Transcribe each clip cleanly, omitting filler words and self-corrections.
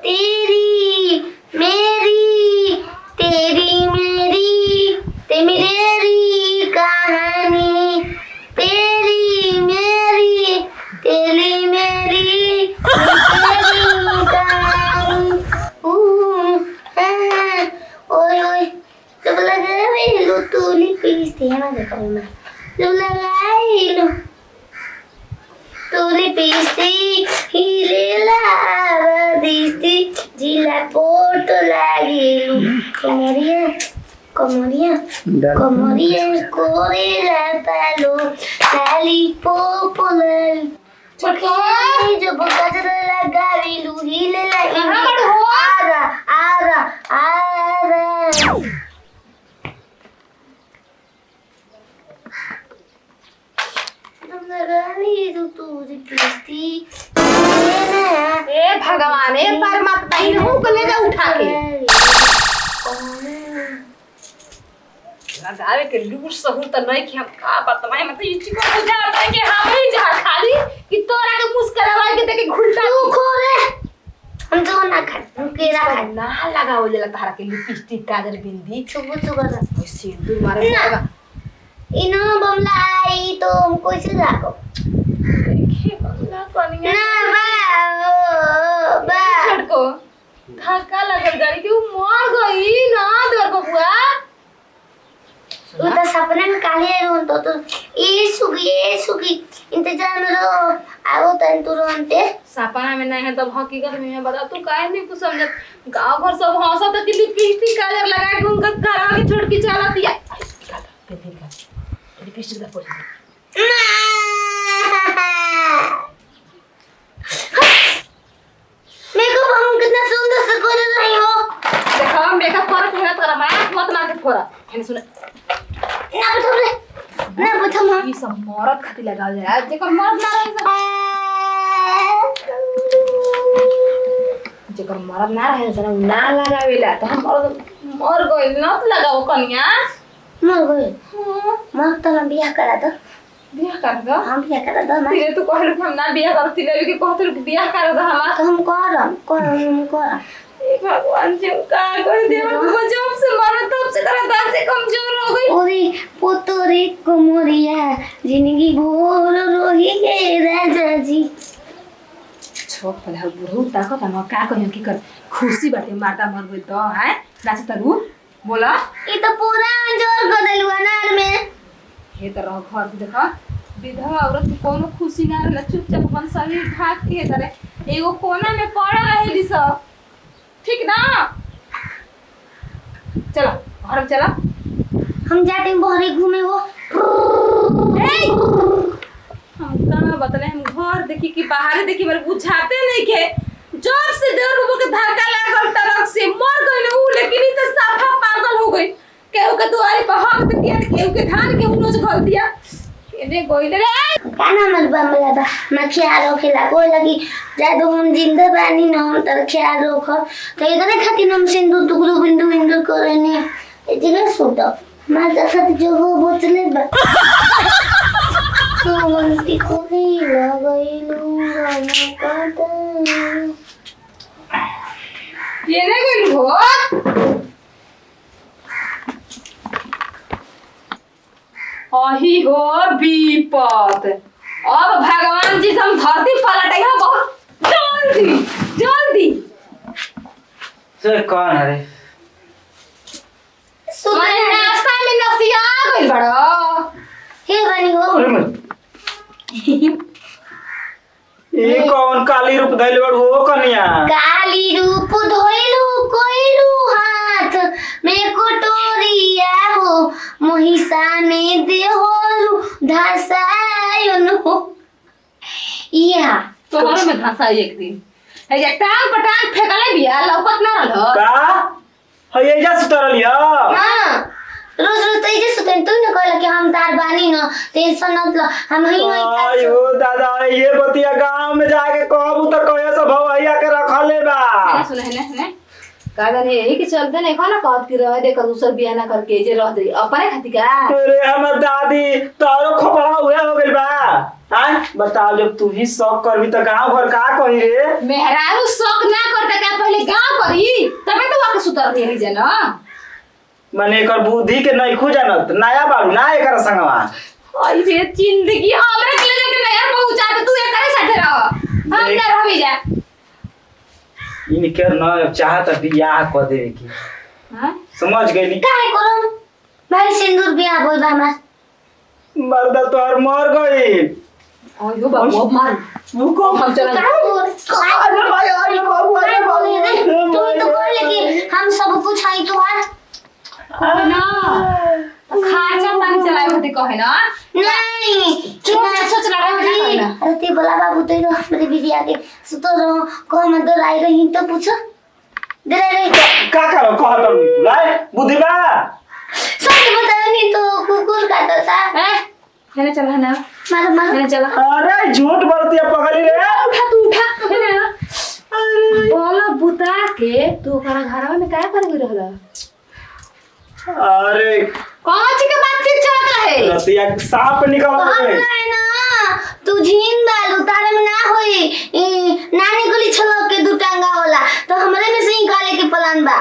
तेरी मेरी तेरी मेरी तेरी कहानी तेरी मेरी तेरी मेरी तेरी कहानी ओए ओए जब लगाए लो तूली पीसती है ना देखो मैं जब लगाए लो तूली पीसती हिले दिसती जिला पोट लागिलु कमरिया कमरिया कमरिया कोरे लापालो लाली पोपोलल छोटे जो गजर लगाविलु हिले आरा आरा आरा ए भगवान ए परमात्मा इन्हू को ले जा उठा के लगावे के लूर सहूर त नहीं कि हम का बताए मतलब ई चीज को बुझाता है कि हम ही जा खाली कि तोरा के मुस्कुरावा के देखे घुलटा तू खोले हम तो ना खा हम केरा खा ना लगाओ ले तारा के लिपस्टिक काजल बिंदी चुप चुप कर सिंदूर मारे होगा इनो बमला आई तो हम कैसे लागो देखे बंगला कनिया ना बा छड़को धक्का लगल गाड़ी के मर गई ना दर बबुआ तू तो सपने में काले रोन तो ये सुगी इंतजार में रहो आओ तन तुरंते सपना में नहीं है तब हकीकत में है बता तू काहे नहीं कुछ समझत गांव घर सब हंसा तो कि लिपस्टिक काजल लगा के उनका घर आके छोड़ के चला दिया लिपस्टिक दा पोछ मेकअप हम कितना सुंदर से कर रही हो देखा मेकअप करत है तोरा मार मत मार के फोरा है सुन ना बता मां ई सब मरद खातिर लगाल जाए जेकर मरद ना रहे जेकर मरद ना रहे सना ना लगावेला तो हम मर गइल न तो लगाओ कनिया मर गए मां तो हम बियाह करा दो बियाह कर दो हम बियाह करा दो ना तेरे तो कहलु कि हम ना बियाह करती ले कि कहत कि बियाह कर दो हमार तो हम करम ए भगवान जी का कर दे हमको जब से मारा तब से करा दांत से कमजोर हो गई ओरी पोतरी कुमरिया जिंदगी भोर रोही गे राजा जी छोट पला बुढ़ऊ ताकत हम का कहियो की कर खुशी बाटे मारता मर गई तो है नाच तरू बोला ई तो पूरा जोर कर देलु अनार में हे त रह घर देखा विधवा औरत की कोनो खुशी ना रहला चुपचाप अपन शरीर ढाक के तरे एगो कोना में पड़ा रहेली सब ठीक ना चलो घर चला हम जाते हैं बहरे घूमे वो हम कहां बतले हम घर देखी कि बाहर देखी मेरे बुझाते नहीं के जब से देर रुको के धक्का लागल तरक से मर गइल उ लेकिन ई त साफा पागल हो गई केहू के दुआरी पर हक दिया केहू के धान के उनोज घल दिया एने गइल रे काना मत बमला बा मैं ख्याल रखेला कोई लगी जादू हम जिंदा बानी न हम तर ख्याल रख तो इधर खातिर हम सिंदूर टुकड़ू बिंदु बिंदु करनी ए जगह सुत मां जखत जो हो बोतले बा तो मनती कोनी लगइलु गाना काटा ये ने गइल हो अही हो विपत अब भगवान जी हम धरती पलटे हैं बहुत जल्दी जल्दी से कौन है रे सुबह नाश्ता में नसिया गइल बड़ो हे बनी हो ये कौन काली रूप धइले बड़ हो कन्या काली रूप धोइलु कोइलु हाथ में कोटोरिया हो महिषा में देहोलु धसायनु या तोहरे में धंसा एक दिन ए जे टांग पटांग फेकले बिया लौकत ना रहल का है एजा सुतरलिया हां रोज रोज तो इजे सुतन तू न कहला कि हम तार बानी न टेंशन मत लो हम ही आयो दादा ये बतिया गांव में जाके कहबू त कहे सब भवैया के रखले बा सुन है कागन है यही के चलते नहीं खाना कहत की रह दे कर दूसर बियाह ना करके जे रह दे अपने खाती का अरे हमर दादी तारो खोपड़ा हुए हो गइल बा हां बताओ जब तू ही शौक करबी त गांव घर का कही रे मेहरारू शौक ना करता का पहले सुतर के ही जना माने एकर बुद्धि के नहीं खो जानत नया बाड़ू ना एकर संगवा आई रे जिंदगी हमरा के ले के नया पहुंचा दे तू एकरे साथे रह हम ना रहबी जा इनके न चाहत बियाह क देवे की हां समझ गइली काहे करम भाई सिंदूर बियाह होई बा हमार मर्दा तोहर मर गइल आयो बाबू मार मुको हम चला अरे भाई अरे बाबू अरे बाबू तुम तो बोले कि हम सब कुछ है तुम्हार कोई ना खर्चा पानी चलाए होते कहे ना नहीं सोच रहा है ना अरे ते बोला बाबू तो मेरे बीवी आके सुतो रहो को हम अंदर आई रही तो पूछो दे रे का करो कहत निकुलाए बुद्धि बा सच बताओ नहीं तो कुकुर काटता था है चला ना मारो मारो है चला अरे झूठ बोलती है पगली रे उठा तू उठा है ना बोला बुता के तू ओकरा घरवा में काहे कर गई रहला अरे कौन सी के बातचीत चलत रहे रतिया सांप निकल हम रहे है ना तू झीन बाल उतारे में ना होई नानी गोली छलक के दू टांगा वाला तो हमरे में से ही काले के प्लान बा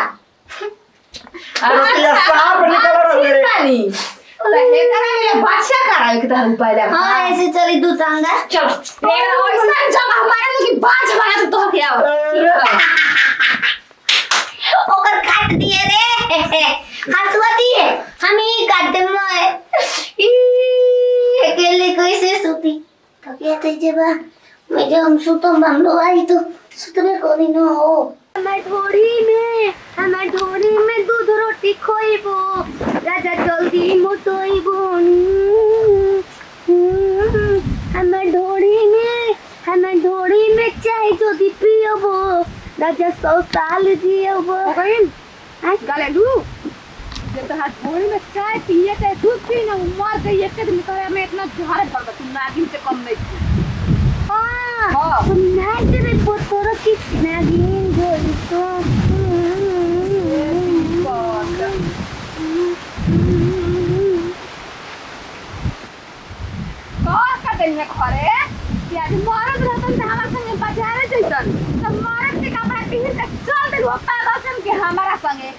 रतिया सांप निकल रहे पानी हे करा में बादशाह करावे के तरह उपाय लगा हां ऐसे चली दू टांगा चलो ऐसा जब हमारे मुंह की बाज बना तो के आओ ओकर काट दिए रे हंसवा दिए हम ही काट दे मैं अकेले कैसे सूती तो क्या थे जब मैं जब हम सूतो हम लोग आई तो सुतने को नहीं न हो हमार ढोरी में दूध रोटी खोइबो राजा जल्दी मोटोइबो हमार ढोरी में चाय जल्दी पियबो राजा 100 साल जियबो गाले दू जब तो हाथ ढोरी में चाय पिए ते दूध पी ना मर गई एक दिन करे में इतना जोहर पड़ तू नागिन से कम नहीं हां तुम नाच रे पोतरो की नागिन जोई तो में खरे कि आज मरद रहतन त हमरा संगे बाजारे जइतन त मरद के कपड़ा पहन के चल देलु पागल के हमारा संगे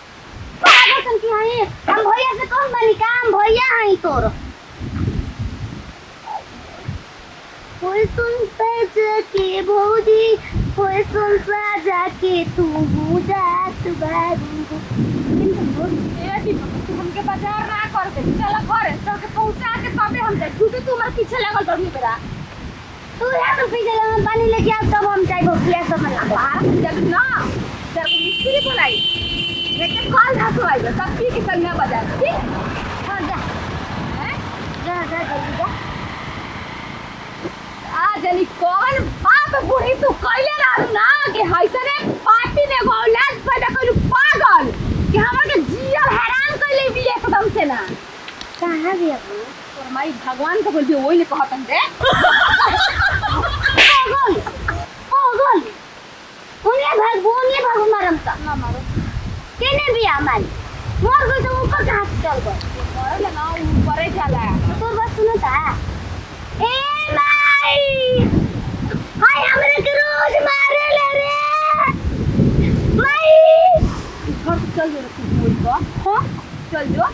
पागल की हई हम भैया से कम बनी काम भैया हई तोर कोई सुन सज के भौजी कोई सुन सजा के तू जात बारू हमके बाजार ना कर दे चल घरे चल के पहुंचा के तबे हम जाई तू हमारे पीछे लागल बड़ी बेरा तू यार पीछे हम पानी लेके आ तब हम जाइबो किया सब ना बाहर जब ना जब मिस्त्री बोलाई लेके कॉल धासो आई सब पी के चलना बाजार ठीक हां जा जा जल्दी जा आ जनी कौन बाप बूढ़ी तू कइले रहू ना कि हइसने पार्टी में औलाद पैदा कइलू पागल कि हमरा के जियल हैरान कइले भी एकदम से ना कहां गया और माई भगवान के बोल ओइले कहतन रे पागल उन्हें भाग मारम का ना मारो केने भी आमान मोर गई तो ऊपर कहां से चल गए करे ना ऊपर ही जाला तो बस सुनो ता ए माई हाय हमरे के रोज मारे ले रे माई घर चल जो तू बोल का हां चल जो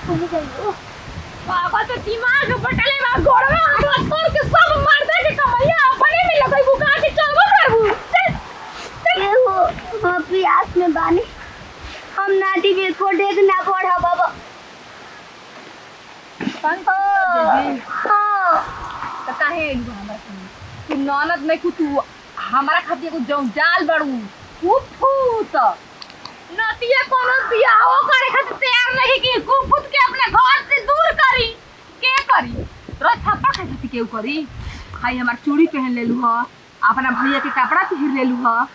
कौन जाइयो बाबा तो दिमाग बटले बा गोड़वा हाथ तोड़ के सब मार दे के कमैया अपने में लगई बुका के चलबो करबू ये हो हम प्यास में बानी हम नाटी में को देख ना पड़ा बाबा पानी हां त काहे एलू हमरा संग तू ननद नहीं कु तू हमारा खातिर को जो जाल बड़ू उठूत नतिया कोनो बियाहो करे खातिर तैयार नहीं कि कुकुत के अपने घर से दूर करी के करी रोज थप्पड़ खाई खातिर केहू करी हाय हमार चूड़ी पहन लेलू ह अपना भैया के कपड़ा पहिर लेलू ह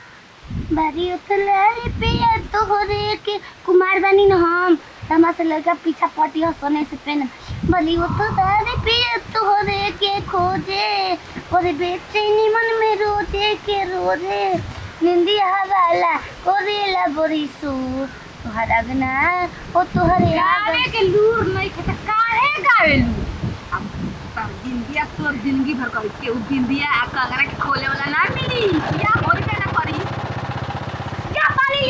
बारी उतले पे तो हो रे के कुमार बनी न हम तमाशा लड़का पीछा पटी हो सोने से पेन बली वो तो दारे पे तो हो रे के खोजे और बेचैनी मन में रोजे के रोजे निंदिया वाला कोरेला बोरिसु तोहरा गना ओ तोहरे गावे के लूर नहीं खत काहे गावेलू अब जिंदगिया तोर जिंदगी भर करी के जिंदगिया कगरा के खोले वाला ना मिली या होर के ना करी क्या पानी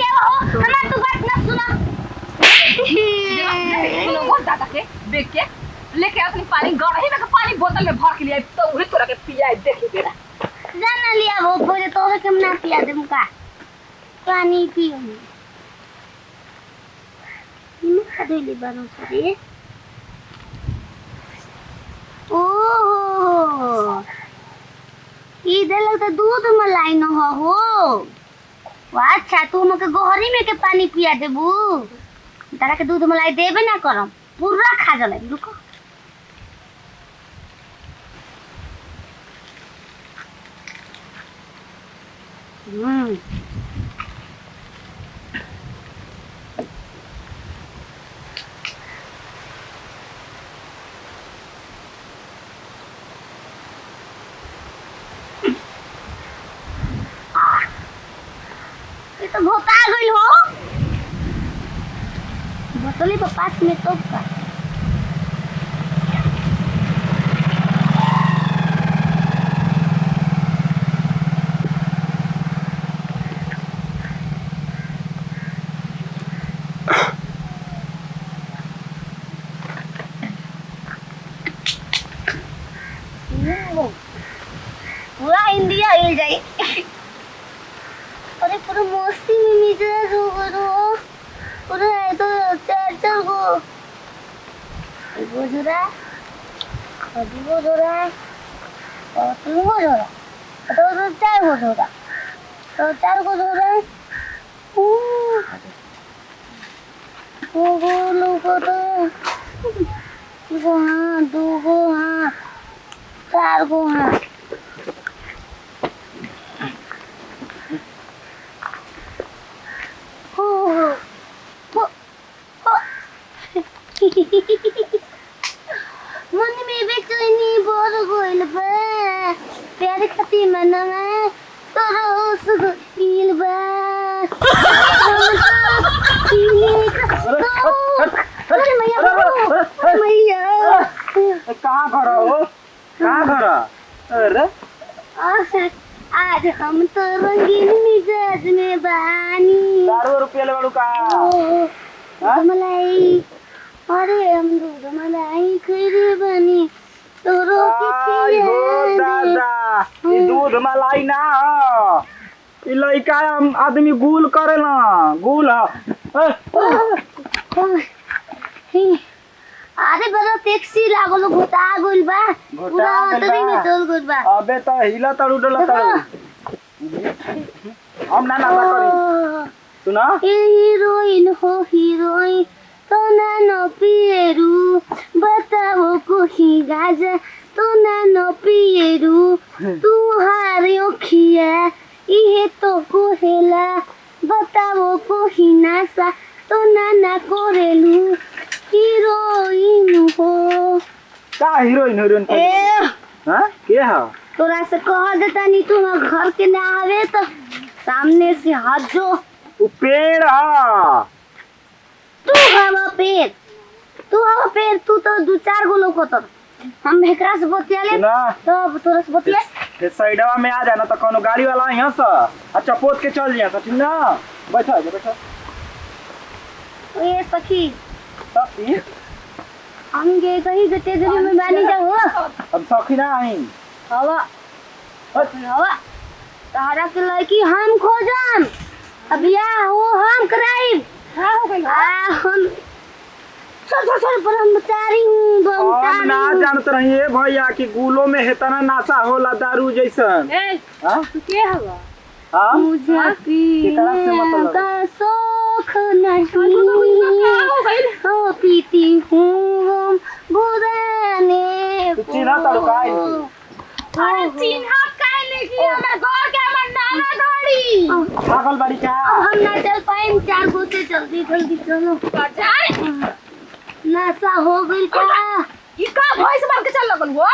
बेच के लेके अपनी पानी गड़ही में के पानी बोतल में भर के लिए तो उहे तोरा के पियाई देखे बेरा जाना लिया वो बोले तो के हम ना पिया दे मुका पानी पियो मुका धोइले बानो सरे ओ इधर लगता दूध मलाई न हो अच्छा तू मके गोहरी में के पानी पिया देबू तारा के दूध मलाई देबे ना करम पूरा खा जले रुको ये तो बहुत आ गई हो बोतली पर 5 मिनट तो का पूरा इंडिया हिल जाए अरे पूरा मस्ती में मिजाज हो गयो पूरा है तो चार गो एगो जोड़ा और दूगो जोड़ा और तीनगो जोड़ा तो 4 गो जोड़ा तो 4 गो जोड़ा ओ गो लोगो तो हाँ 2 गो हाँ 4 गो हाँ मन में बेचैनी बोल गोइल बा प्यार खाती मनवा तोरस गोइल बा अरे मैया कहाँ घर हो कहाँ घर अरे आज हम तो रंगीन मिजाज में बानी 4 रुपया ले वालू का मलाई अरे हम दूध मलाई खरीदे बनी तो रोटी हो दादा ये दूध मलाई ना हो ई लइका आदमी गुल करेला गुल अरे बड़ा टैक्सी लागलो घोटा गइल बा पूरा तरी में चल गइल बा अबे त हिला तड़ू डला तड़ू हम ना करी सुना हीरोइन हो हीरोइन तो ना पिएरू बताओ कोही गाजा तो ना पिएरू तू हारियो खिया इहे तो कोहेला बताओ कोही नासा तो ना कोरेलू हीरोइन हो का हीरोइन ए हां के ह तोरा से कह देता नहीं तू घर के ना आवे तो सामने से हट जो उ पेड़ ह तू हवा पेड़ तू तो 2-4 गो लोग तो हम भेकरा से बतिया ले तो तोरा से बतिया के साइडवा में आ जाना तो कोनो गाड़ी वाला यहां से अच्छा पोत के चल जा ठीक ना बैठा ओए सखी तब ये हम गे कहीं गते जरी में बानी जाओ अब सखी ना आई हवा तारा के लड़की हम खोजम अब या हो हम कराई हां हो गइल हम चल ब्रह्मचारी हूँ हम ना जानत रहिए भैया कि गुलो में हेतना नासा होला दारू जैसन ए हां तू के हवा हां मुझे पीने का शौक नहीं हो पीती हूँ बुराने तू चिन्हा तड़काई अरे चिन्हा काहे लेकी हमर घर के हमर नाना गाड़ी पागल बाड़ी का हम ना चल पाए 4 गो से जल्दी चलो जाए नासा हो गई का ई का भैंस मार के चल लगल हो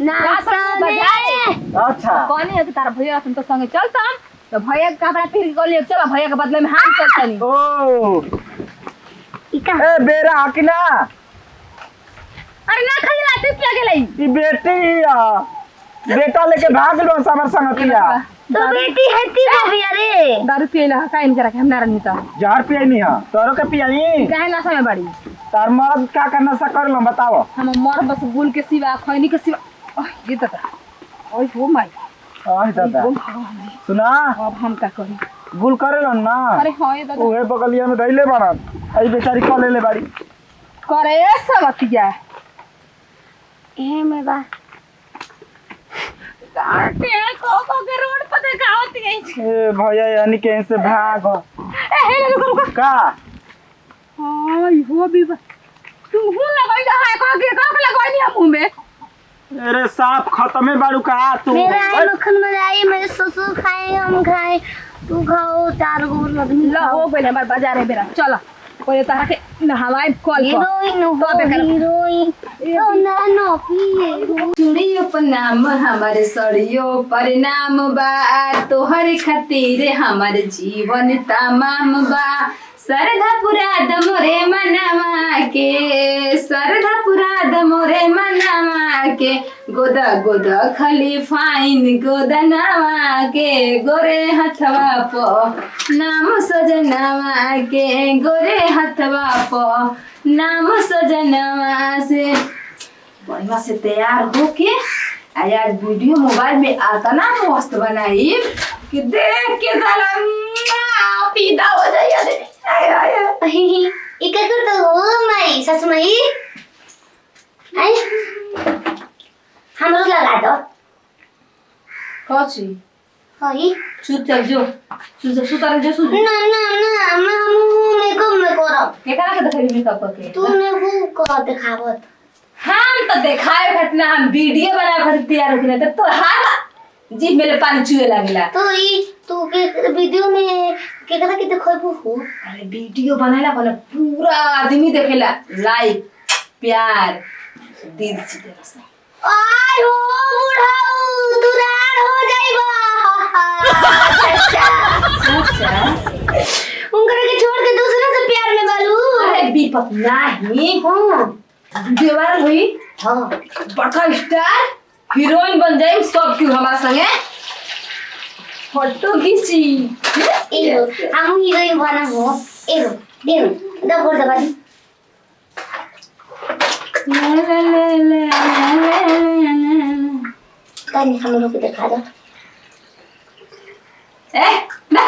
नासा में अच्छा कौन है कि तारा भैया तुम तो संगे चलता तो भैया का कपड़ा पहन के ले चलो भैया के बदले में हम चलतनी ओ इका ए बेरा हकना अरे ना खाली लाते क्या गेलै ई बेटी बेटा लेके भाग लो समर संगतिया तो बेटी हती हो गया रे दारू पियला काहे नहीं करा के हम ना रहनी त जहर पियनी है तोरो के पियनी काहे ना समय बाड़ी तार मर्द का का नशा करलो बताओ। हम मर बस गुल के सिवा खैनी के सिवा ये दादा ओए हो माई ओए दादा ओ भगवान जी सुना अब हम का करी गुल करेलो ना अरे हाँ ये दादा ओहे बगलिया में धइले बाड़न आई बेचारी क लेले बाड़ी करे सबतिया ए में बा काटे को के रोड पर देखावती है ए भैया यानी के से भाग ए हे रुको का हाय हो भी तू हूं लगाई है का लगाई नहीं मुंह में अरे साफ खत्म बाड़ू का तू मेरा आई मक्खन मलाई मेरे ससुर खाए हम खाए तू खाओ 4 गो आदमी ला हो गइल हमार बाजार है बेरा चल पहिले तारा के नहवाई कॉल हीरोइन हो हीरोइन तो ना नो पी चूड़ियों पर नाम हमारे सड़ियों पर नाम बा तोहर खातिर हमारे जीवन तमाम बा सरधा पुराद मोरे मनवा के सरधा पुराद मोरे मनवा के गोदा गोदा खली फाइन गोदनवा के गोरे हथवा पो नाम सजनवा के गोरे हथवा पो नाम सजनवा से बढ़िया से तैयार होके यार वीडियो मोबाइल में आता ना मस्त बनाई कि देख के साला पीदा हो जाए ई का कर तो हो माई ससु माई आई हमरो लगा दो कौची हई चुपचाप जो सुतारे जो सुन ना ना ना मैं मेकअप में करब के करा के देखबी मेकअप करके तूने वो कर दिखावत हम तो देखाए खातिर हम वीडियो बनाए खातिर तैयार होके नहीं तो हां जी मेरे पानी चुए लागला तो ई तू के वीडियो में के करा के देखबू हो अरे वीडियो बनाला वाला पूरा आदमी देखेला लाइक प्यार दिल से देला आय हो बुढ़ाऊ दुरार हो जाइबा अच्छा उनकरा के छोड़ के दूसरे से प्यार में बालू अरे विपत नहीं हां वीडियो वायरल हुई हां बड़का स्टार हीरोइन बन जाए सब क्यों हमारा संगे फोटो खींची एरो हम हीरोइन बना हो एरो देरो दबोर दबादी तनी हम लोग के दिखा दो ए ना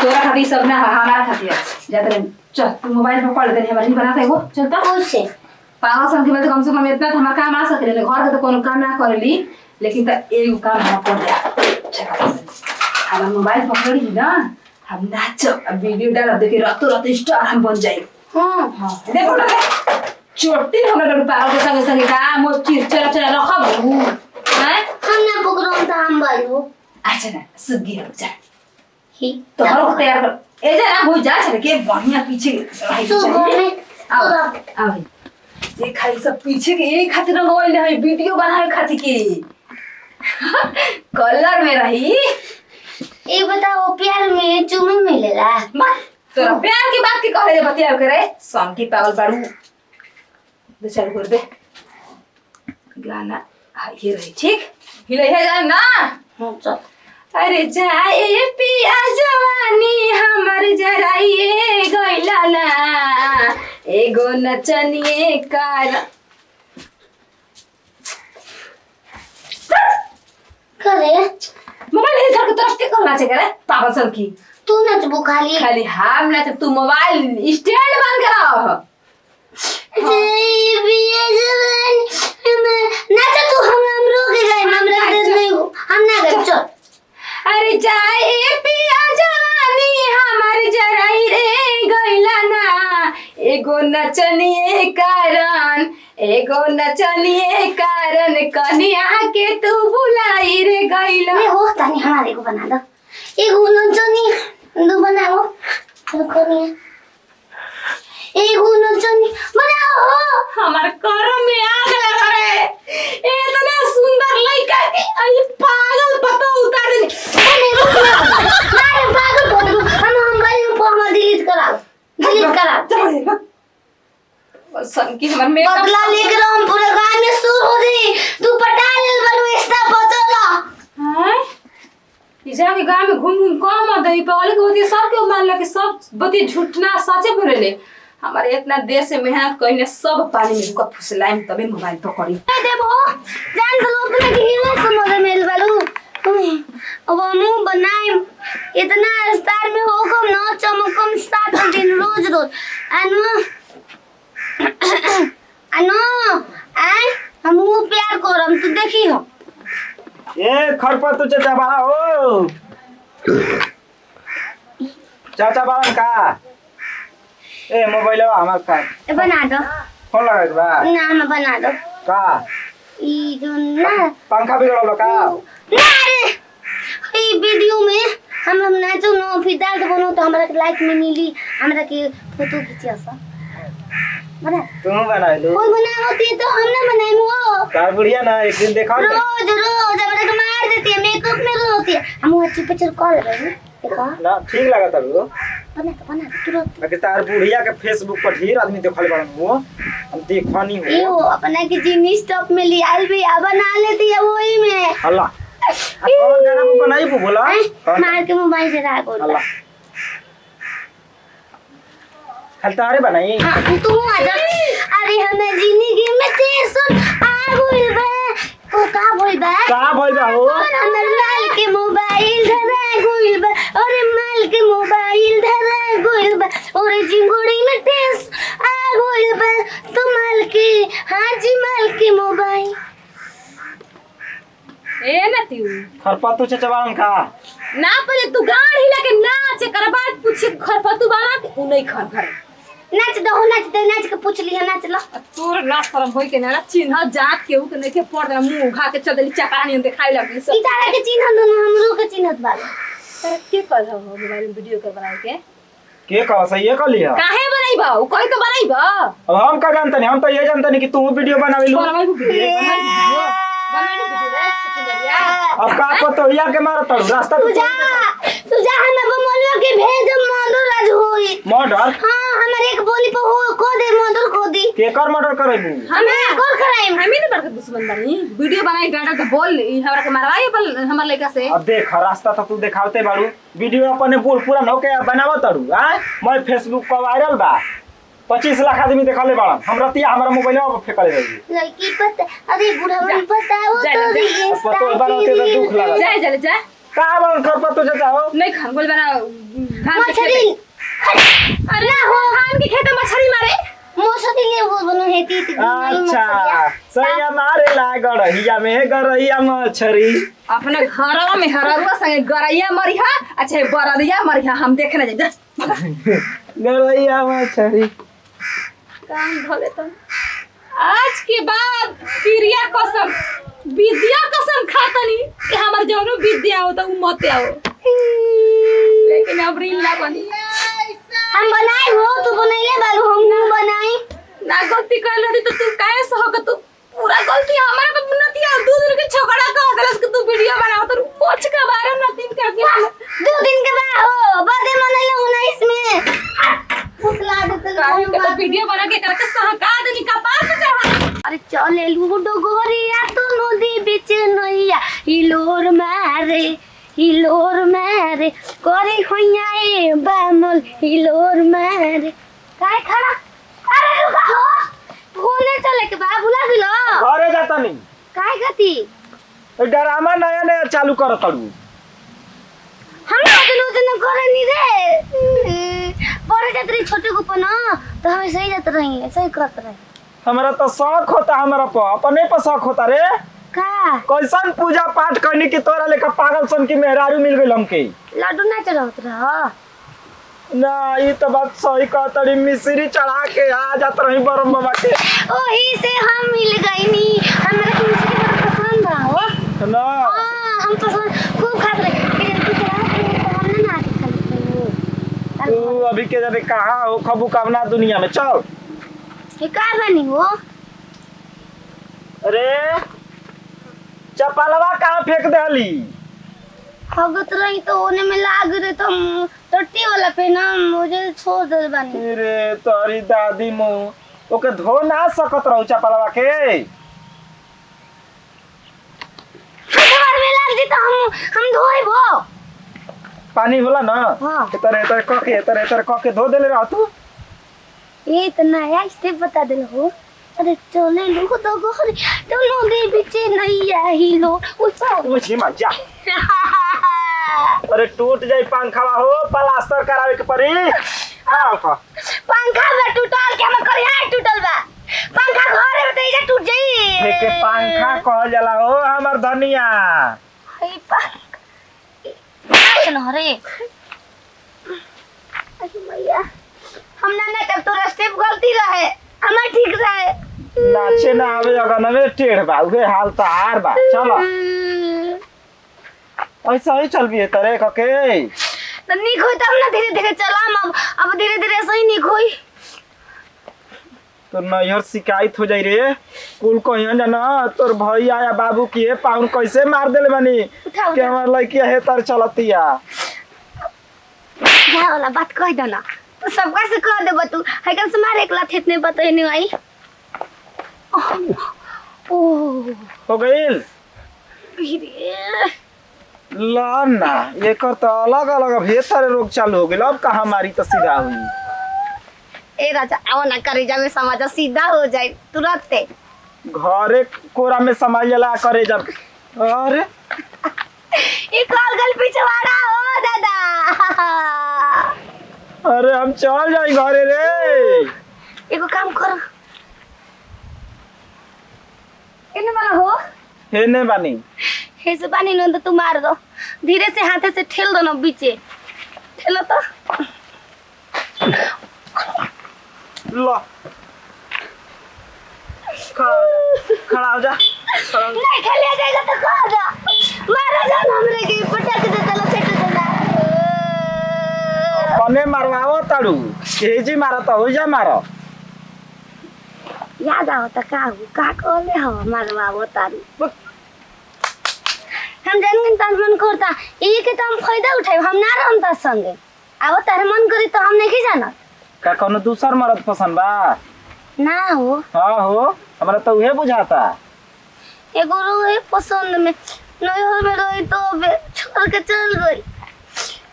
तोरा खातिर सब ना हमारा खातिर जाते रहे चल तू मोबाइल पर कॉल करे हमारी बनाते हो चल तो कैसे पागल सन के कम से कम इतना तो हमारा काम आ सके घर के तो कोनो काम ना करेली लेकिन तो एगो काम हम कर दिया हमारा मोबाइल पकड़ी ना हम नाच अब वीडियो डाल देखे रातों रात स्टार हम बन जाए हां हां देखो ना चोटी हमरा डर पागल के संगे संगे का मो चिर चला चला रखब हैं हम ना प्रोग्राम था हम बालू अच्छा ना सुगी हो जा ही तो हर तैयार कर ए जा ना हो जा चल के बढ़िया पीछे रही तो में आओ आओ ये खाली सब पीछे के एक खातिर रंगवाइल है वीडियो बनाए खातिर के कलर में रही ये बताओ प्यार में चुम्मा मिलेला मत तोरा प्यार की बात की कहे बतिया करे सॉन्ग की पागल बाड़ू दे चालू कर दे गाना ये रही ठीक हिले है गाना ना हां चल अरे जाए पिया जवानी हमर जराइए गइला ना एगो नचनिए कार करे मोबाइल इधर की तरफ के करना चाहिए रे पागल सन की तू नचबू खाली खाली हम ना तू मोबाइल स्टैंड बंद कराओ पिया जवानी नाच तू हम रोक गए हम रख दे नहीं हम ना गए चल अरे जाए पिया जवानी हमार जराई रे गइला ना एगो नचनिए कारण कनिया के तू बुलाई रे गइला अरे हो तानी हमारे को बना दो एगो नचनी दो बनाओ रुको नहीं एगो नचनी बनाओ हमार करम में आग लगा रे इतना सुंदर लड़का के आई पागल पता उतार दे अरे रुक ना मारे पागल बोल दो हम भाई को हम डिलीट करा सन की हमर में बदला लेकर हम पूरे गांव में सुर हो गई तू पटा ले बनू एक्स्ट्रा पचोला हां इजा के गांव में घूम घूम कम दई पगल के होती सब के मान ला के सब बती झूठना सचे बोलेले हमारे इतना देर से मेहनत कइने सब पानी में रुका फुसलाइम तबे मोबाइल पकड़ी देबो जान तो लोग ना हीरो समझ में बालू अब हम बनाएम इतना स्टार में होकम न चमकम 7 दिन रोज रोज अनु हम प्यार करम तू देखी हो ए खरपतु चाचा बा हो चाचा बालन का ए मोबाइल हमार का ए बना दो फोन लगा के बा ना हम बना दो का ई जो ना पंखा बिगड़ल का ना रे ई वीडियो में हम नाचो न फिर डाल दो बनो तो हमरा के लाइक में मिली हमरा के फोटो खींचिया सा बना तुम बना ले कोई बना होती है तो हम ना बनाएं वो का बढ़िया ना एक दिन देखा रोज रोज हमरा के मार देती है मेकअप में होती है हम अच्छी पिक्चर कॉल रहे हैं देखा ना ठीक लगा था वो बना तुरंत बाकी तार बुढ़िया के फेसबुक पर ढेर आदमी देखल बड़न वो हम देखवानी हो यो अपना के जीनिस टॉप में लियाल भी आ बना लेती है वही में अल्लाह कौन गाना को बनाई वो बोला मार के मोबाइल से राग बोल अल्लाह हल तारे बनाई हां तू आ जा अरे हमें जिंदगी में टेंशन आ गइल बा को का बोल बा हो हमर माल के मोबाइल धरा गइल बा अरे माल के मोबाइल धरा गइल बा अरे जिंगड़ी में टेंशन आ गइल बा तो माल के हां जी माल के मोबाइल ए नतिउ खरपतु चाचा बालन का ना पहले तू गान हिला के नाच कर बाद पूछे खरपतु बाला उ नहीं खर भरे नाच के पूछ लिया नाच लो तोर ना शरम होई के ना चिन्ह जात केहू के नहीं के पड़ देना मुंह उघा के चल देली चकानी हम दिखाई लगी सब इतारा के चिन्ह दोनों हमरो के चिन्हत बा तर के कर हो मोबाइल में वीडियो कर बना के कह सही है कर लिया काहे बनाइबा उ कहि तो बनाइबा अब हम का जानता नहीं हम तो ये जानता नहीं कि तू वीडियो बनावे लो बनाई वीडियो बनाई वीडियो सुंदरिया अब का पतो या के मारत रास्ता तू जा हम अब मोलवा के भेज मॉडल आज होई मर्डर हां हमर एक बोली पे हो को दे मॉडल को दी केकर मर्डर करैबू हमें कॉल कराइम हमें नहीं बड़का दुश्मन बनी वीडियो बनाई डाटा तो बोल ई हमरा के मारवाई बल हमर लड़का से अब देख रास्ता तो तू दिखावते बाड़ू वीडियो अपने बूढ़ पूरा न के बनावो तड़ू हां मैं फेसबुक पर वायरल बा 25 लाख आदमी देखले बाड़न हम रतिया हमरा मोबाइलवा पर फेकले रही लड़की पता अरे बुढ़ावन बताओ तो ये पतो बनाते तो दुख लगा जा का बन खरपतु चाचा हो नहीं खान बोल बना धान के मछली खेत अरे हो धान के खेत में मछली मारे मछली ले वो बनो हेती अच्छा सैया मारे ला गरहिया मछरी अपने घरवा में हरवा संगे गरैया मरिहा अच्छा बरदिया मरिहा हम देखने जाए गरहिया मछरी काम धोले तो आज के बाद क्रिया कसम विद्या कसम खातनी कि हमर जौनो विद्या हो तो उ मत आओ लेकिन अब रीला बनी हम बनाई हो तू बनैले बालू हम ना बनाई ना गलती कर रही तो तू काहे सह के तू पूरा गलती हमारे पे नती आ 2 दिन के झगड़ा कर देलस कि तू वीडियो बनाओ तो पोछ के बारे में 3 के आगे 2 दिन के बाद हो बर्थडे मनैले 19 में फुसला देते काहे के तो वीडियो बना के करके सहका देनी कपार पे चढ़ा अरे चले लूडो गोरिया तो नदी बीच नैया हिलोर मारे करे होइया ए बामल हिलोर मारे काय खड़ा अरे रुका हो फोने चले के बा भुला गेलो घरे जाता नहीं काय गति ड्रामा नया चालू कर तड़ू हम आलोचना करे नी रे बड़े जात्री छोटे को पना तो हमें सही जात रही सही करत रहे हमरा तो शौक होता हमरा पर अपने पर शौक होता रे का कैसन पूजा पाठ करने की तोरा लेकर पागल सन की मेहरारू मिल गई हमके लड्डू ना चढ़ावत रहा ना ये तो बात सही कहतड़ी मिश्री चढ़ा के आ जात रही बरम बाबा के ओही से हम मिल गई नी हमरा के मिश्री बड़ा पसंद बा हो ना हां हम तो खूब खात रहे लेकिन तू चढ़ा के तो हम ना खाते तू अभी के जाने कहां हो खबू कामना दुनिया में चल ये का बनी हो अरे चपलवा कहां फेंक देली हगत रही तो ओने में लाग रहे तो टट्टी वाला पे ना मुझे छोड़ दे बनी अरे तोरी दादी मो ओके धो ना सकत रहू चपलवा के हमार में लाग जी तो हम धोइबो पानी होला ना हाँ। एतर कके धो देले रह तू ये तो नया स्टेप बता दिल हो। अरे चले लोग तो गोरे तो नदी बीचे नहीं आई लो ओछे मजा अरे टूट जाई पंखा हो प्लास्टर करावे के पड़ी हां पंखा में टूटल के हम करिया टूटल बा पंखा घरे में तेजा टूट जाई फेके पंखा कहल जाला हो हमर धनिया हई न रे अरे मैया हम ना कर तो स्टेप गलती रहे हमार ठीक रहे नाचे ना आवे अगनवे टेढ़ बा उहे हाल त हार बा चलो ऐसा ही चल भी तरे कके तो निक होई तब ना धीरे धीरे चलाम अब धीरे धीरे सही निक होई तो नैहर शिकायत हो जाई रे कुल कहियो ना तोर भैया या बाबू की पाउन कैसे मार देले बानी उठा के हमर लड़की है तर चलतिया जा वाला बात कह दो ना तो सबका से कह देबो तू हैकन से मार एक लात इतने बताई नहीं आई ओ हो गइल लाना एकर तो अलग अलग भीतर रोग चालू हो गेल अब कहाँ मारी तो सीधा हुई ए राजा आओ ना करे जा में समाज सीधा हो जाए तुरंत घरे कोरा में समाज ला करे जब अरे ये कॉल गल पिछवाड़ा हो दादा अरे हम चल जाई घरे रे एगो काम करो इने वाला हो हे ने बानी हे से पानी न तो तू मार दो धीरे से हाथे से ठेल दो ना बीचे ठेलो तो लो खड़ा हो जा नहीं खेलिया जाएगा तो कहा जा मारा जा ना हमरे के पटक दे तला फेट देना कने मारवाओ ताड़ू ए जी मारा तो हो जा मारो याद आओ तो का कहले हो मारवाओ तारू हम जनगन तन मन करता ई के तो हम फायदा उठाई हम ना रहम त संगे अब तारे मन करी तो हम नहीं जाना का कोनो दूसर मर्द पसंद बा ना हो हां हो हमरा तो उहे बुझाता एगो रोए पसंद में नहीं हो में रोई तो छोड़ के चल गई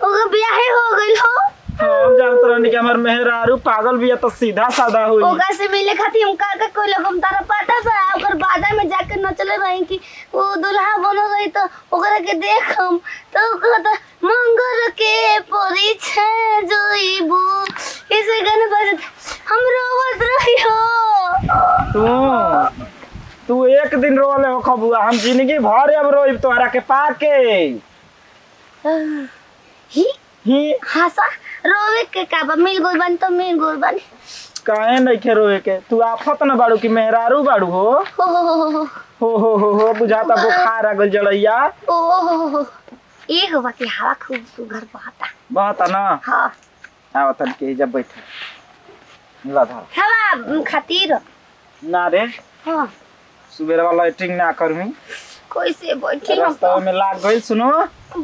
ओके ब्याह हो गइल हो हम जानत रहनी कि हमर मेहरारू पागल बिया तो सीधा साधा होई ओका से मिले खाती हम का कोई लोग तारा पता बा ओकर बाजा में जाके नचले रही कि वो दुल्हा बनो रही तो ओकरा के देख हम तो कहता मंगर के परिछे जोईबू इसे गाने बजत हम रोवत रही हो तू एक दिन रोले हो खबुआ हम जिंदगी भर अब रोइब तोहरा के पाके ही हासा रोवे के काबा मिल गोल बन तो मिल गोल बन काहे नहीं खे रोए के तू आफत न बाड़ू कि मेहरारू बाड़ू हो हो बुझाता बुखार आ गल जड़ैया ओ ये हो बाकी हवा खूब सुघर बहता ना हां आवत के जब बैठे ला धर हवा खातिर ना रे हां सुबह वाला लाइटिंग ना करमी कोई से बैठी हम रास्ता में लाग गइल सुनो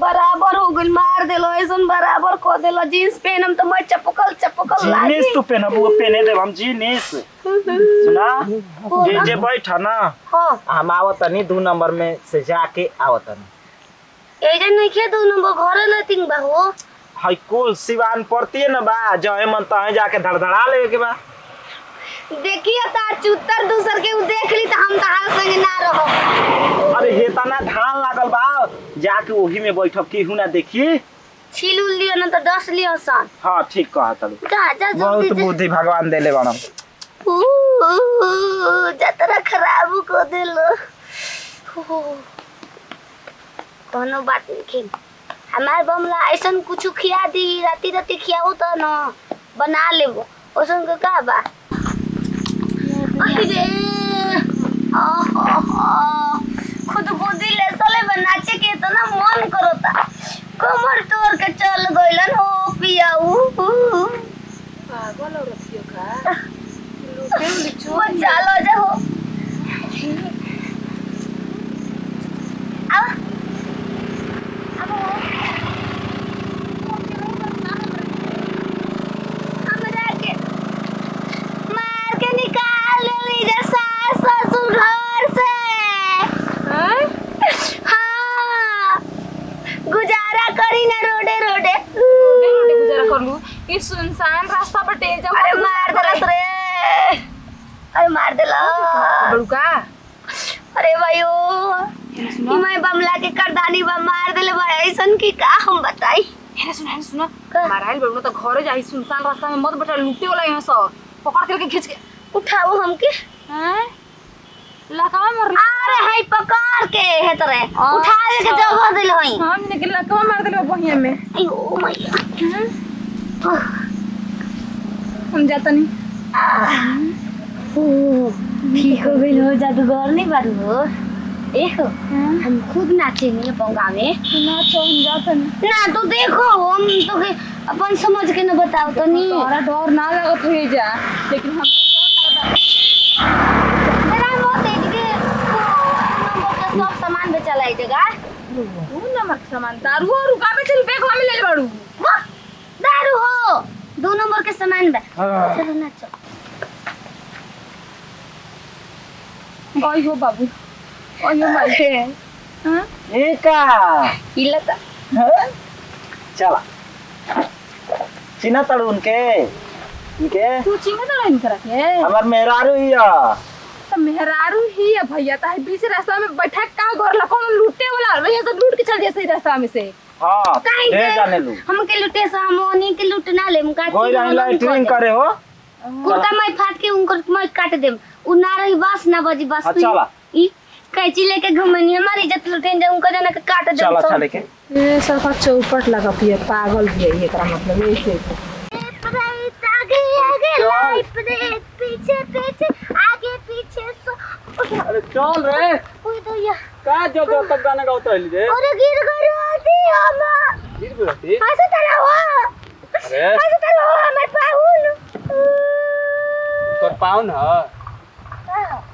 बराबर हो गइल मार देलो ऐसन बराबर को देलो जींस पहनम तो मैं चपकल लागी जीन्स तू पहनब वो पहने देब हम जीन्स सुना जे बैठा ना हां हम आवत नहीं 2 नंबर में से जाके आवत नहीं एजे नहीं के 2 नंबर घरे लेतिंग बा हो हाई कुल सिवान पड़ती न बा जहे मन तहे जाके धड़धड़ा लेवे के बा देखिए तार चुत्तर दूसर के देख ली त हम तहार संग ना रहो अरे हेता ना धान लागल बा जाके ओही में बैठब केहू ना देखी छिलू लियो ना तो डस लियो सन हां ठीक कहा तलू जा जा बहुत जल्दी बुद्धि भगवान देले बाड़न जतरा खराब को देलो कोनो बात नहीं खेल हमार बमला ऐसन कुछ खिया दी राती खियाओ तो ना बना लेबो ओसन के का बा अरे खुद बुद्धि ले सले बनाचे के इतना मन करता कमर तोड़ के चल गइलन हो पियाऊ पागल औरत क्यों का लूटे लिचो चलो जाओ कि सुनसान रास्ता पर तेज अरे मार देलस रे, अरे मार देला बड़ुका अरे भाइयो कि मैं बमला के करदानी बम मार देले भाई ऐसन की का हम बताई। हेरे सुन माराइल बड़ुना तो घरे जाई सुनसान रास्ता में मत बैठा लूटे वाला यहाँ सब पकड़ के खींच के उठाओ हमके हैं लकावा मार अरे है पकड़ के है तरे उठावे के जगह दिल हई हम ने के लकावा मार देले बहिया में अयो मैया हम जाता नहीं ओ ठीक हो गई हो जादूगर नहीं बारू हो देखो हम खूब नाचेंगे अपन गाँव में नाचो हम जाता नहीं ना तो देखो हम तो के अपन समझ के न बताओ तो नहीं तोरा डर ना लगत हो जा लेकिन हम मेरा मत है कि नंबर के सब सामान बेचा लाई जगह तू नमक सामान दारू और रुका पे चल बैग में ले ले बाड़ू दारू हो 2 नंबर के सामान बा चलो नाचो ओय हो बाबू ओय हो भाई हां एका इलता चला चिन्ह तड़ू उनके तू चिंगा ना इन करा के हमार मेहरारू ही तो मेहरारू ही है भैया ता बीच रास्ता में बैठा का घर ला कौन लूटे वाला भैया तो लूट के चल जाए सही रास्ता में से हां दे जाने लू हम के लुटे से हम ओनी के लूट ना ले मुका कोई लाइटिंग करे हो कुर्ता मैं फाट के उनकर मैं काट देम उ ना रही बास ना बजी बास चला ई कैची लेके घुमनी हमारी इज्जत लुटेन जा उनका जना के काट दे चला चले के ये सरका चौपट लगा पिए पागल भी है एकरा मतलब ऐसे पीछे पीछे आगे पीछे अरे चल रे ओए तो या का जो जो तक गाना गाता है रे अरे गिर गई होती हम गिर गई होती ऐसे तरह हुआ अरे ऐसे तरह हुआ हमारे पाहुल तोर पाउन ह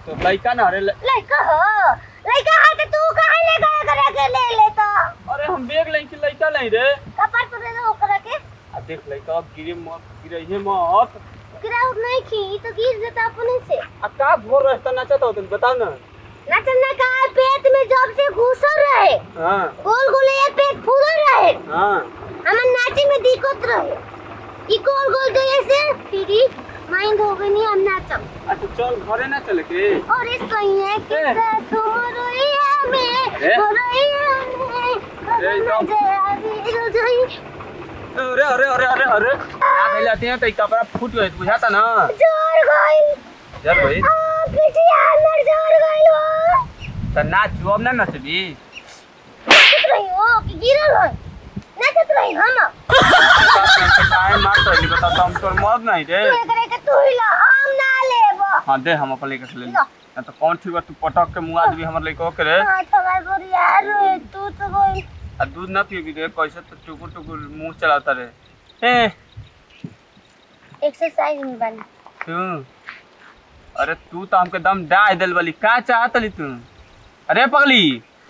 तो लइका न रे लइका है तो तू काहे ले गया करे के ले ले तो अरे हम बैग लई के लइका लई रे कपार पर ले हो करे के आ देख लइका गिरे मत गिरइहे मत गिराउ नहीं की तो गिर जाता अपने से आ का भोर रास्ता नाचत हो तुम बताओ ना नचना का पेट में जब से घुसल रहे हां गोल गोल ये पेट फूल रहे हां हमन नाचे में दिक्कत रहे ई गोल गोल जो ऐसे फिरी माइंड हो गई नहीं हम नाचम अच्छा चल घरे ना चले के और इस सैया के साथ मोरैया में मोरैया में मजा जोई अरे अरे अरे अरे अरे ना गइल आते हैं तो कपड़ा फूट गए बुझाता ना जोर गई जब भाई पिटिया अंदर जोर गई हो त नाच अब ना नचबी नाचत रही हो कि गिरल हो नाचत रही हम टाइम मार तो नहीं बता हम तो मर नहीं रे तू करे के तू ही ला हम ना लेबो हां दे हम अपन लेके चले ना तो कौन ठीक बा तू पटक के मुंह आदमी हमर लेके करे हां थोड़ा बोरी यार तू तो कोई आ दूध ना पियोगी रे कैसे तो टुकुर टुकुर मुंह चलाता रे ए एक्सरसाइज में बन तू अरे तू तो हमके दम डाय देल वाली का चाहतली तू अरे पगली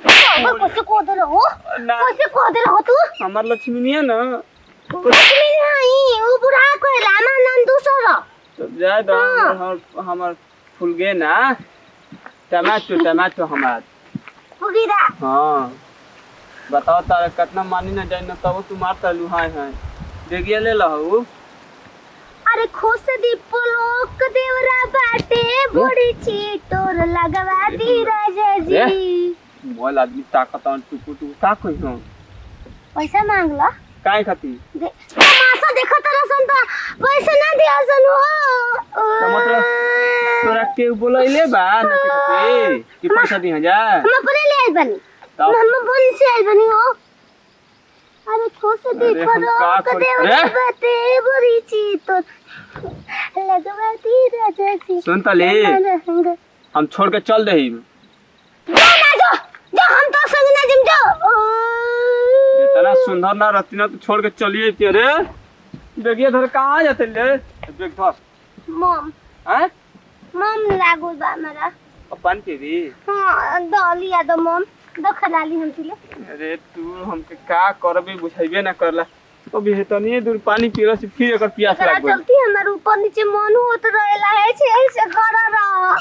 कैसे को दे रहो ना कैसे को दे रहो तू हमर लक्ष्मी नहीं है ना लक्ष्मी नहीं वो बुढ़ा को लामा नाम दूसरा तो जाए दो हमर फूल गए ना टमाटो हमार मुगीरा हां बताओ तारे कितना मानी ना जाए ना तब तू मारता लू हाय हाय देखिए ले लहू अरे खोस दी पलोक देवरा बाटे बड़ी चीटोर लगवा दी राजा जी मोल आदमी ताकत और टुकु टुकु का कोई हो पैसा मांग ला काहे खाती तमाशा देखो तरह सन तो पैसा ना दिया सन हो तो मतलब तोरा के बोलैले बा ना खाती कि पैसा दी जा हम अपने ले आइल बनी हम बन से आइल बनी हो अरे खोस दी पलोक देवरा बाटे बड़ी चीटोर लगवा दी राजा जी सुन तले हम छोड़ के चल दही जो हम तो संग ना जिम जो इतना सुंदर ना रहती ना तो छोड़ के चलिए तेरे देखिए धर कहाँ जाते ले देख धर मम हैं मम लागो बा मेरा अपन के भी हां डालिया दो मम दो खलाली हम तिले अरे तू हमके का करबे बुझाइबे ना करला तो भी तनी दूर पानी पीला से फिर एकर प्यास लाग गई चलती हमर ऊपर नीचे मन होत रहेला है ऐसे घर रहा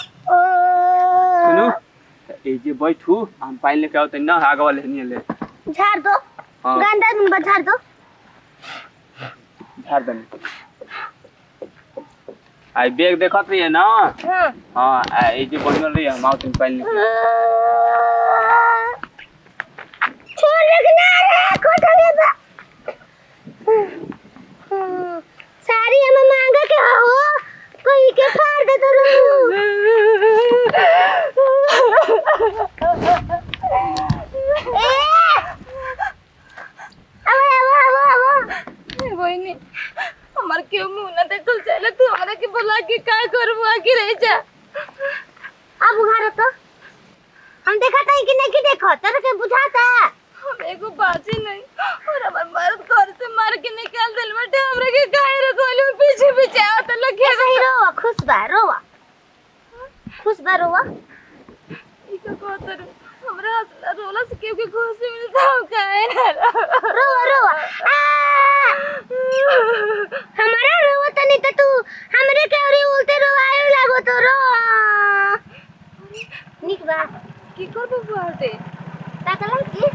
सुनो ए जे बैठू हम पानी लेके आओ त ना आगे वाले नहीं ले झाड़ दो हां गंदा में झाड़ दो झाड़ देनी आई बैग देखत रही है ना हां हां ए जे बनल रही है माउथ में पानी छोड़ रखना रे कोठले बा सारी हम मांगा के हो कोई के फाड़ दे तो बहनी हमार क्यों मुंह ना देखल चले तू हमरा के बोला कि का करबू आके रह जा अब घर तो हम देखता है कि नहीं कि देखो तेरे के बुझाता हम एगो बाजी नहीं और हमार मर्द घर से मार के निकाल दिल बटे हमरा के काहे रे गोली पीछे पीछे आवत लगे सही रोवा खुश बा रोवा ई का कहतर हमरा हंसला रोला से केहू के खुशी मिलता हम काहे ना रोवा हमारा रोवा तो नहीं तो तू हमरे के औरी उल्टे रोवाए लागो तो रो निक बा की करबू बाटे ताकला की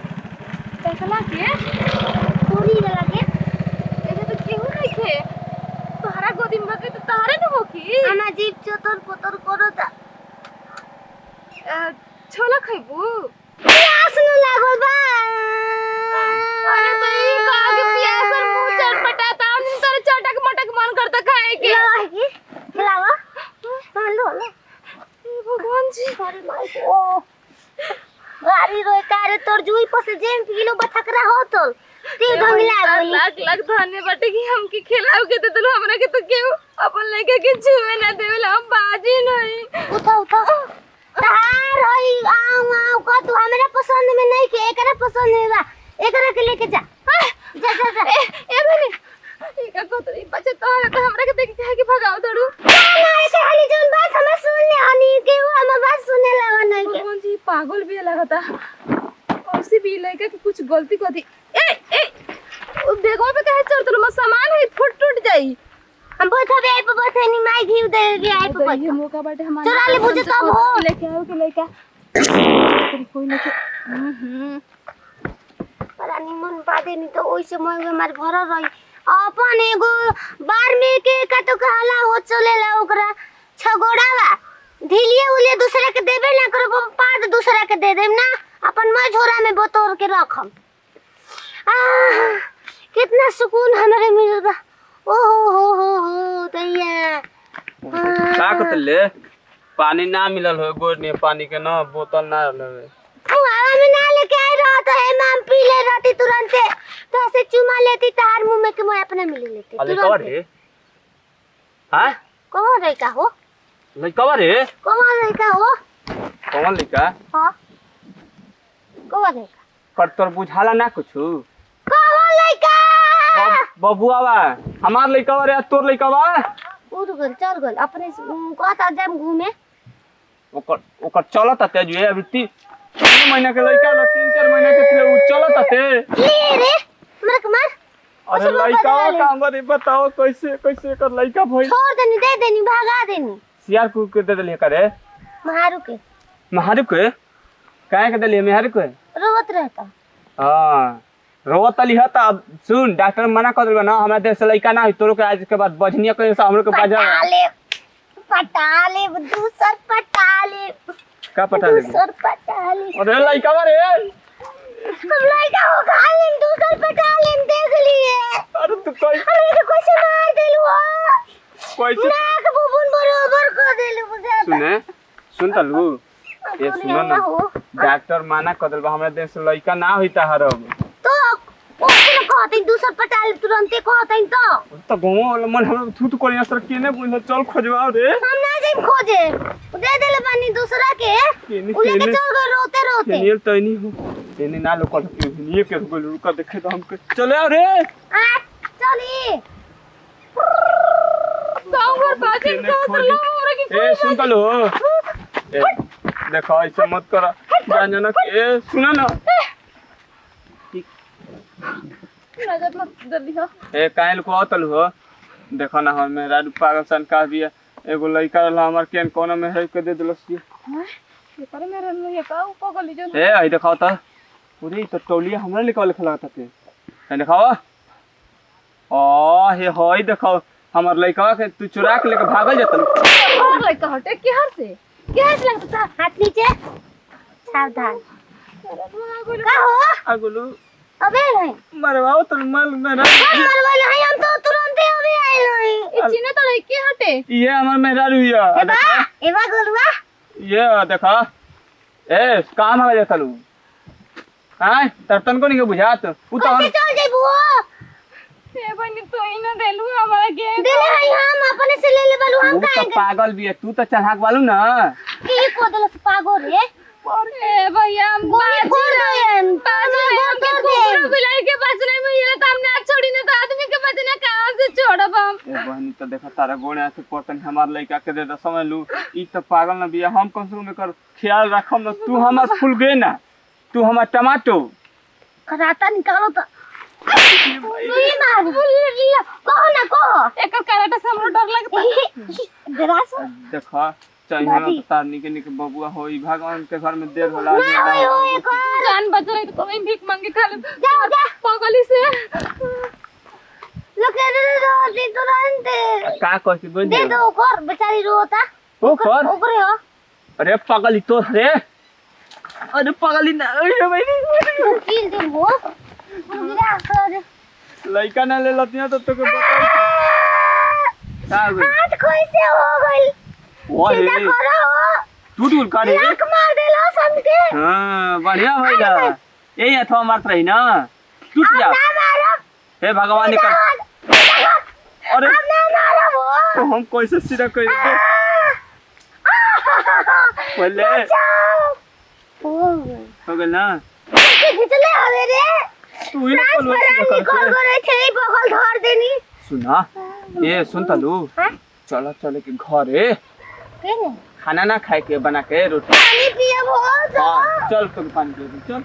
पूरी वाला के एके तो केहू नहीं खे तोहरा गोदी में के तो तोहरे न हो की हम जीव चोतर पोतर करो ता छोला खइबू प्यास न लागो बा अरे तो ई का के प्यास और मुंह चटपटाता और दिन तोरे चटक मटक मन करता खाए के लावा की खिलावा लो हे भगवान जी अरे माय ओ गाड़ी रोए कारे तोर जुई पसे जेम किलो बथकरा हो तो ती ढंगला गई लाख धन्यवाद कि हमके खिलाओ के तो हमरा के तो केहू अपन लेके के छुए ना देवेला हम बाजी नहीं उठा तार होई आऊ को तू हमरा पसंद में नहीं के एकरा पसंद है बा एकरा के लेके जा जा ए बनी ई का कोतरी बच्चे तो हमरा के देख के भगाओ दड़ू ना ऐसे हाली जोन बात हम सुन ले हनी के हम बात सुने लगा नहीं के भगवान जी पागल भी लगता औसी भी लड़का की कुछ गलती कर दी ए ओ बेगवा पे कहे चल तो सामान है फुट टूट जाई हम बहुत हवे पे बहुत है नी माई घी दे दी आई पे ये मौका बाटे हमारे चुरा ले बुझे तब हो लेके आओ के लेके कोई लेके पता नहीं मन बादे नहीं तो ओइसे मैं हमार घर रही अपन एगो बार में के कतो कहला हो चलेला ओकरा छगोड़ावा ढीलिए उलिए दूसरे के देबे ना करो पाद दूसरा के दे देम ना अपन मैं झोरा में बोतोर के रखम कितना सुकून हमरे मिल बा ओ हो दैया का कतले पानी ना मिलल हो गोड़ ने पानी के ना बोतल ना रहले हवा में ना लेके आई रहा तो है माम पी ले रहती तुरंत तो ऐसे चुमा लेती तार मुंह में के मैं अपना मिल लेती अरे कवर है हां कौन रे का हो लइका रे कौन रे का हो कौन लइका हां कौन रे का पर तोर बुझाला ना कुछु कौन लइका बबुआ बा हमार लइका रे तोर लइका बा उड़ गल चल गल अपने कहता जाम घूमे ओकर चलत ते जो अभी 3 महीना के लइका ना 3-4 महीना के थे उ चलत ते ले रे मरक मार अरे लइका का हमरे बताओ कैसे कर लइका भई छोड़ देनी भागा देनी सियार को के दे देलिए करे महारू के काहे के देलिए मेहारू के रोवत रहता हां रोवत लिह त अब सुन डॉक्टर मना कर देबे ना हमरा देश से लइका ना होई तोरो के आज के बाद बजनिया के हमरो के बाजा पटाले दूसर पटाले का पटाले दूसर पटाले अरे लइका रे हम लइका हो गालिम दूसर पटाले देख लिए अरे तू कोई हमरे के कैसे मार देलु हो कैसे नाक बुबुन बरोबर कर देलु बुझा सुने सुन तलू ये सुनो ना डॉक्टर मना कर देबे हमरा देश से लइका ना होई त हरब तो ओके कहते दूसर पटाले तुरंते कहते तो गांव वाला मन हमरा थूत कोनी असर केने बुझ चल खोजवाओ रे हम ना जाई खोजे दे देले बानी दूसरा के उ लेके चल गए रोते केनियल तनी हो तेने ना लोग के ये के गोल रुका देखे तो हमके चले आ रे आ चली गांव घर बाजी का तो हमरा की ए सुन तलो ए देखो ऐसे मत करा जान ए सुना ना नजर मत जल्दी हो ए काहे को तल हो देखो ना हम मेरा पागल सन का भी एगो लइका रहला हमर केन कोनो में है के दे देलस की ये पर मेरे लिए का पगली जो ए आई देखो त पूरी तो टोलिया हमरा लिखा लिखा लगता थे ए दिखाओ ओ हे हई देखो हमर लइका के तू चुरा के लेके भागल जतन और लइका हटे केहर से लगता हाथ नीचे सावधान का हो आगुलू अबे नहीं मरवाओ तो मल मेरा मरवा नहीं हम तो तुरंत ही अबे आए नहीं ई चिन्ह तो लइके हटे ये हमर मेरा रुइया देखा एवा गोलवा ये देखा ए काम है जतलू हां तरतन को नहीं के बुझात उ तो कैसे चल जाइबू ए बनी तो ही ना देलू हमारा के देले हई हम अपने से ले ले बालू हम तू तो काहे पागल भी है तू तो चढ़ाक वालू ना की को देल से पागल रे ए भैया हम गोली फोड़ देन के कुकुर बिलाई के पास नहीं मिले तो हमने आज छोड़ी ना तो आदमी के पास ना कहां से छोड़ब हम ए बहनी तो देखा तारा गोणे से पटन हमार लइका के दे समझ लू ई तो पागल ना बिया हम कम से कम एकर ख्याल रखम ना तू हमार फूल गे ना तू हमार टमाटो कराता निकालो तो सुई मार कहो ना कहो एक कराटा से हमरो डर लगता दरास देखा चाहिए ना तो तार निके निके बबुआ होई भगवान के घर में देर होला जान बच रही तो कोई भीख मांगे खा ले जाओ जा पागली से लोग दे तुरंत का कह के बोल दे दो कर बेचारी रोता ओ कर ओकरे हो अरे पागली तो रे अरे पागली ना अरे भाई किल दे हो गिरा कर लइका ना ले लतिया तो तोके बता का गई हाथ कैसे हो गई ओए सीधा करो टूट का रे लाख मार देला समके हां बढ़िया भइला यही अथवा मारत रही ना टूट जा ना मारो हे भगवान का अरे अब ना मारो वो तो हम कैसे सीधा कर दे बोले हो गया ना खिचले हवे रे तू ही कौन वैसे कर कर करे थे बगल धर देनी सुना ये सुन तलू हां चलो चले के घरे केने खाना ना खाए के बना के रोटी पानी पिए बहुत हाँ चल तो पानी पी चल